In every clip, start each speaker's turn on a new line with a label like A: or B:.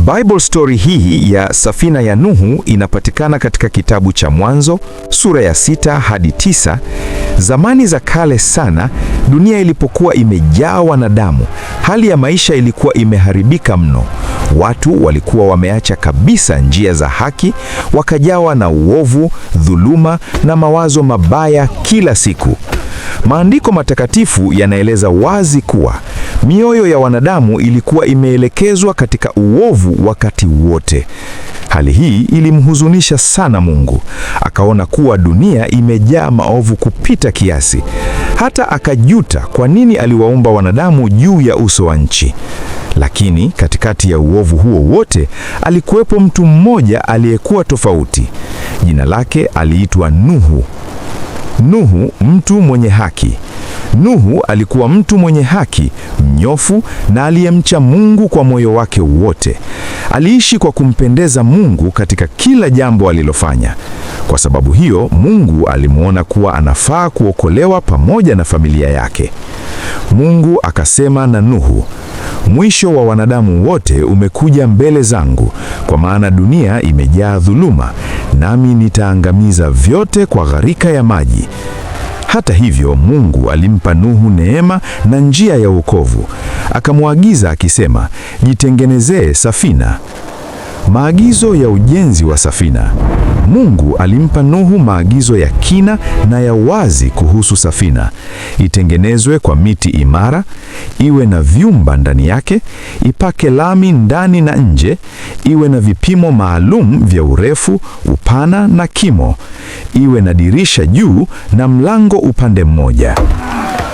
A: Bible story hii ya safina ya Nuhu inapatikana katika kitabu cha Mwanzo sura ya 6 hadi 9. Zamani za kale sana, dunia ilipokuwa imejaa wanadamu, hali ya maisha ilikuwa imeharibika mno. Watu walikuwa wameacha kabisa njia za haki, wakajawa na uovu, dhuluma na mawazo mabaya kila siku. Maandiko matakatifu yanaeleza wazi kuwa mioyo ya wanadamu ilikuwa imeelekezwa katika uovu wakati wote. Hali hii ilimhuzunisha sana Mungu. Akaona kuwa dunia imejaa maovu kupita kiasi. Hata akajuta kwa nini aliwaumba wanadamu juu ya uso wa nchi. Lakini katikati ya uovu huo wote, alikuwepo mtu mmoja aliyekuwa tofauti. Jina lake aliitwa Nuhu. Nuhu, mtu mwenye haki. Nuhu alikuwa mtu mwenye haki, mnyofu na aliyemcha Mungu kwa moyo wake wote. Aliishi kwa kumpendeza Mungu katika kila jambo alilofanya. Kwa sababu hiyo, Mungu alimuona kuwa anafaa kuokolewa pamoja na familia yake. Mungu akasema na Nuhu, "Mwisho wa wanadamu wote umekuja mbele zangu, kwa maana dunia imejaa dhuluma, nami nitaangamiza vyote kwa gharika ya maji." Hata hivyo, Mungu alimpa Nuhu neema na njia ya wokovu. Akamwagiza akisema, "Jitengenezee safina." Maagizo ya ujenzi wa safina. Mungu alimpa Nuhu maagizo ya kina na ya wazi kuhusu safina. Itengenezwe kwa miti imara, iwe na vyumba ndani yake, ipake lami ndani na nje, iwe na vipimo maalum vya urefu, upana na kimo, iwe na dirisha juu na mlango upande mmoja.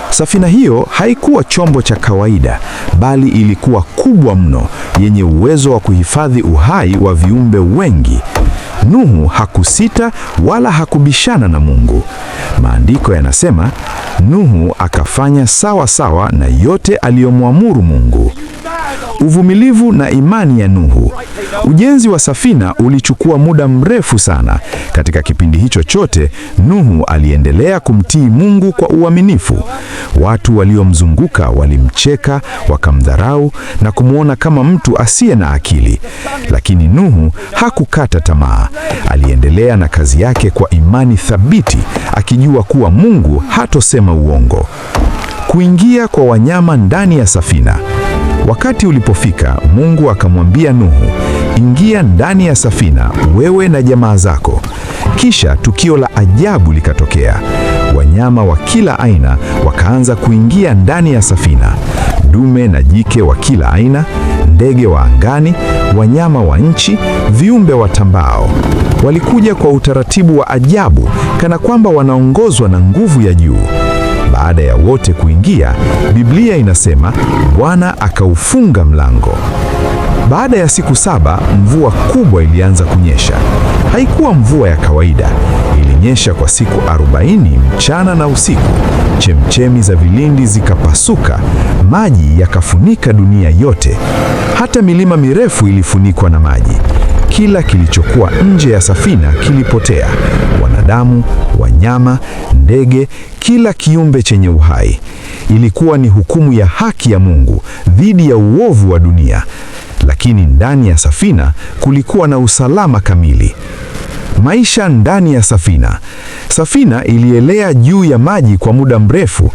A: Safina hiyo haikuwa chombo cha kawaida, bali ilikuwa kubwa mno, yenye uwezo wa kuhifadhi uhai wa viumbe wengi. Nuhu hakusita wala hakubishana na Mungu. Maandiko yanasema, Nuhu akafanya sawa sawa na yote aliyomwamuru Mungu. Uvumilivu na imani ya Nuhu. Ujenzi wa safina ulichukua muda mrefu sana. Katika kipindi hicho chote, Nuhu aliendelea kumtii Mungu kwa uaminifu. Watu waliomzunguka walimcheka, wakamdharau na kumwona kama mtu asiye na akili. Lakini Nuhu hakukata tamaa. Aliendelea na kazi yake kwa imani thabiti, akijua kuwa Mungu hatosema uongo. Kuingia kwa wanyama ndani ya safina. Wakati ulipofika, Mungu akamwambia Nuhu, "Ingia ndani ya safina, wewe na jamaa zako." Kisha tukio la ajabu likatokea. Wanyama wa kila aina wakaanza kuingia ndani ya safina. Dume na jike wa kila aina, ndege wa angani, wanyama wa nchi, viumbe watambao. Walikuja kwa utaratibu wa ajabu, kana kwamba wanaongozwa na nguvu ya juu. Baada ya wote kuingia, Biblia inasema Bwana akaufunga mlango. Baada ya siku 7, mvua kubwa ilianza kunyesha. Haikuwa mvua ya kawaida. Ilinyesha kwa siku 40 mchana na usiku. Chemchemi za vilindi zikapasuka, maji yakafunika dunia yote. Hata milima mirefu ilifunikwa na maji. Kila kilichokuwa nje ya safina kilipotea: wanadamu, wanyama, ndege, kila kiumbe chenye uhai. Ilikuwa ni hukumu ya haki ya Mungu dhidi ya uovu wa dunia. Lakini ndani ya safina kulikuwa na usalama kamili. Maisha ndani ya safina. Safina ilielea juu ya maji kwa muda mrefu.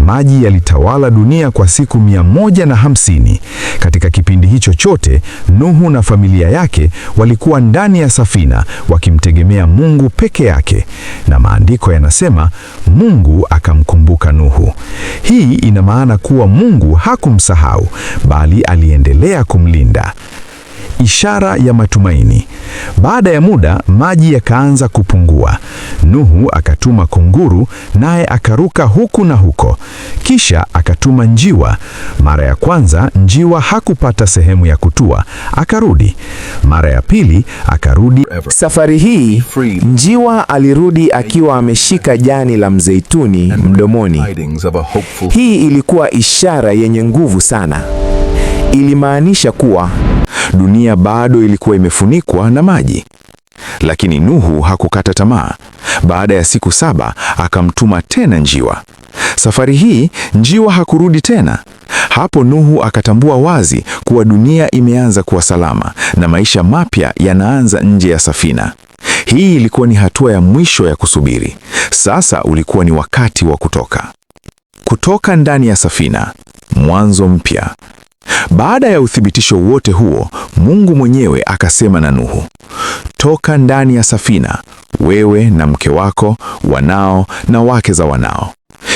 A: Maji yalitawala dunia kwa siku 150. Katika kipindi hicho chote, Nuhu na familia yake walikuwa ndani ya safina wakimtegemea Mungu peke yake. Na maandiko yanasema Mungu akamkumbuka Nuhu. Hii ina maana kuwa Mungu hakumsahau, bali aliendelea kumlinda. Ishara ya matumaini. Baada ya muda, maji yakaanza kupungua. Nuhu akatuma kunguru, naye akaruka huku na huko. Kisha akatuma njiwa. Mara ya kwanza njiwa hakupata sehemu ya kutua, akarudi. Mara ya pili akarudi.
B: Safari hii njiwa alirudi akiwa ameshika jani la mzeituni mdomoni. Hii ilikuwa ishara yenye nguvu sana. Ilimaanisha kuwa dunia bado ilikuwa imefunikwa na maji. Lakini Nuhu hakukata tamaa. Baada ya siku 7 akamtuma tena njiwa.
A: Safari hii njiwa hakurudi tena. Hapo Nuhu akatambua wazi kuwa dunia imeanza kuwa salama na maisha mapya yanaanza nje ya safina. Hii ilikuwa ni hatua ya mwisho ya kusubiri. Sasa ulikuwa ni wakati wa kutoka. Kutoka ndani ya safina, mwanzo mpya. Baada ya uthibitisho wote huo, Mungu mwenyewe akasema na Nuhu, toka ndani ya safina, wewe na mke wako, wanao na wake za wanao.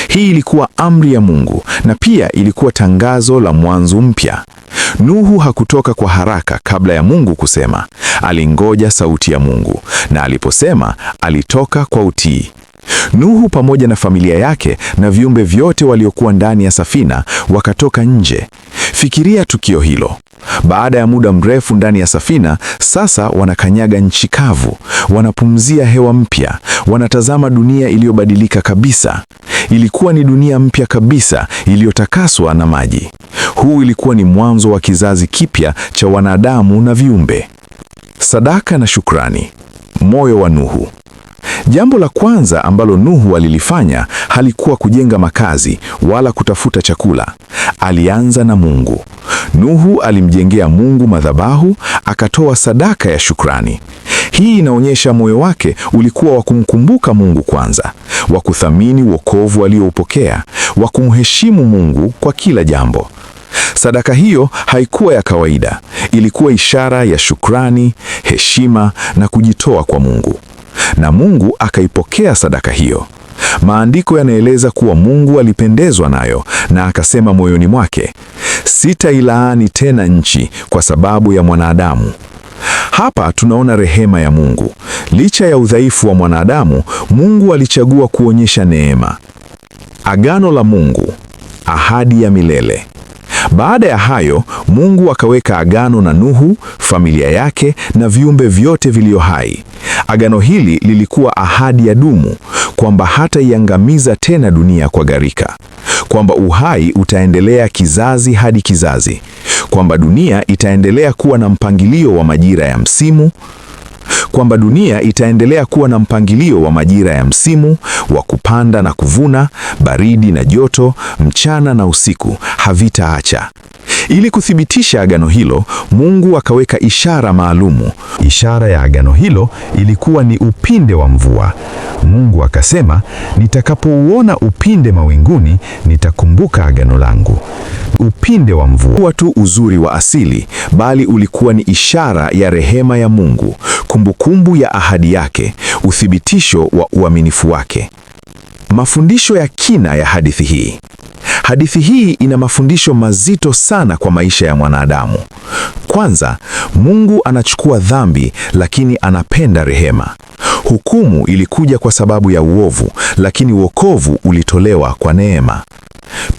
A: Hii ilikuwa amri ya Mungu na pia ilikuwa tangazo la mwanzo mpya. Nuhu hakutoka kwa haraka kabla ya Mungu kusema. Alingoja sauti ya Mungu, na aliposema alitoka kwa utii. Nuhu pamoja na familia yake na viumbe vyote waliokuwa ndani ya safina wakatoka nje. Fikiria tukio hilo. Baada ya muda mrefu ndani ya safina, sasa wanakanyaga nchi kavu, wanapumzia hewa mpya, wanatazama dunia iliyobadilika kabisa. Ilikuwa ni dunia mpya kabisa iliyotakaswa na maji. Huu ilikuwa ni mwanzo wa kizazi kipya cha wanadamu na viumbe. Sadaka na shukrani. Moyo wa Nuhu. Jambo la kwanza ambalo Nuhu alilifanya halikuwa kujenga makazi wala kutafuta chakula. Alianza na Mungu. Nuhu alimjengea Mungu madhabahu, akatoa sadaka ya shukrani. Hii inaonyesha moyo wake ulikuwa wa kumkumbuka Mungu kwanza, wa kuthamini wokovu alioupokea, wa kumheshimu Mungu kwa kila jambo. Sadaka hiyo haikuwa ya kawaida, ilikuwa ishara ya shukrani, heshima na kujitoa kwa Mungu. Na Mungu akaipokea sadaka hiyo. Maandiko yanaeleza kuwa Mungu alipendezwa nayo na akasema moyoni mwake, sitailaani tena nchi kwa sababu ya mwanadamu. Hapa tunaona rehema ya Mungu. Licha ya udhaifu wa mwanadamu, Mungu alichagua kuonyesha neema. Agano la Mungu, ahadi ya milele. Baada ya hayo, Mungu akaweka agano na Nuhu, familia yake na viumbe vyote vilivyo hai. Agano hili lilikuwa ahadi ya dumu, kwamba hataiangamiza tena dunia kwa gharika, kwamba uhai utaendelea kizazi hadi kizazi, kwamba dunia itaendelea kuwa na mpangilio wa majira ya msimu, wa kupanda na kuvuna, baridi na joto, mchana na usiku havitaacha. Ili kuthibitisha agano hilo, Mungu akaweka ishara maalumu. Ishara ya agano hilo ilikuwa ni upinde wa mvua. Mungu akasema, nitakapouona upinde mawinguni, nitakumbuka agano langu. Upinde wa mvua tu uzuri wa asili, bali ulikuwa ni ishara ya rehema ya Mungu, kumbukumbu ya ahadi yake, uthibitisho wa uaminifu wake. Mafundisho ya kina ya hadithi hii. Hadithi hii ina mafundisho mazito sana kwa maisha ya mwanadamu. Kwanza, Mungu anachukua dhambi lakini anapenda rehema. Hukumu ilikuja kwa sababu ya uovu, lakini wokovu ulitolewa kwa neema.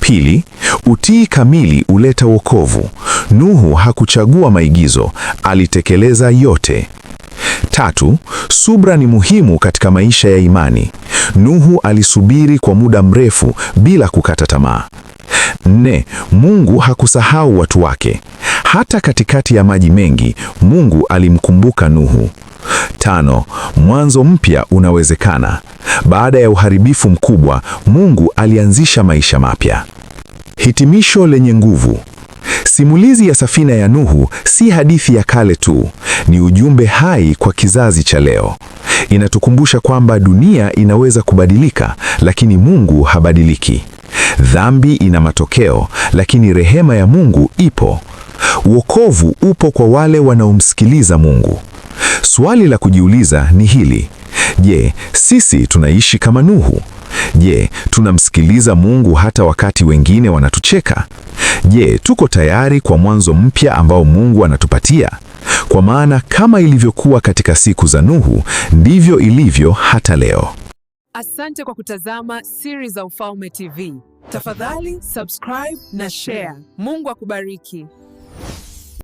A: Pili, utii kamili huleta wokovu. Nuhu hakuchagua maigizo, alitekeleza yote. Tatu, subra ni muhimu katika maisha ya imani. Nuhu alisubiri kwa muda mrefu bila kukata tamaa. Nne, Mungu hakusahau watu wake. Hata katikati ya maji mengi, Mungu alimkumbuka Nuhu. Tano, mwanzo mpya unawezekana. Baada ya uharibifu mkubwa, Mungu alianzisha maisha mapya. Hitimisho lenye nguvu. Simulizi ya safina ya Nuhu si hadithi ya kale tu, ni ujumbe hai kwa kizazi cha leo. Inatukumbusha kwamba dunia inaweza kubadilika, lakini Mungu habadiliki. Dhambi ina matokeo, lakini rehema ya Mungu ipo. Wokovu upo kwa wale wanaomsikiliza Mungu. Swali la kujiuliza ni hili: je, sisi tunaishi kama Nuhu? Je, tunamsikiliza Mungu hata wakati wengine wanatucheka? Je, tuko tayari kwa mwanzo mpya ambao Mungu anatupatia? Kwa maana kama ilivyokuwa katika siku za Nuhu, ndivyo ilivyo hata leo.
C: Asante kwa kutazama Siri za Ufalme TV. Tafadhali subscribe na share. Mungu akubariki.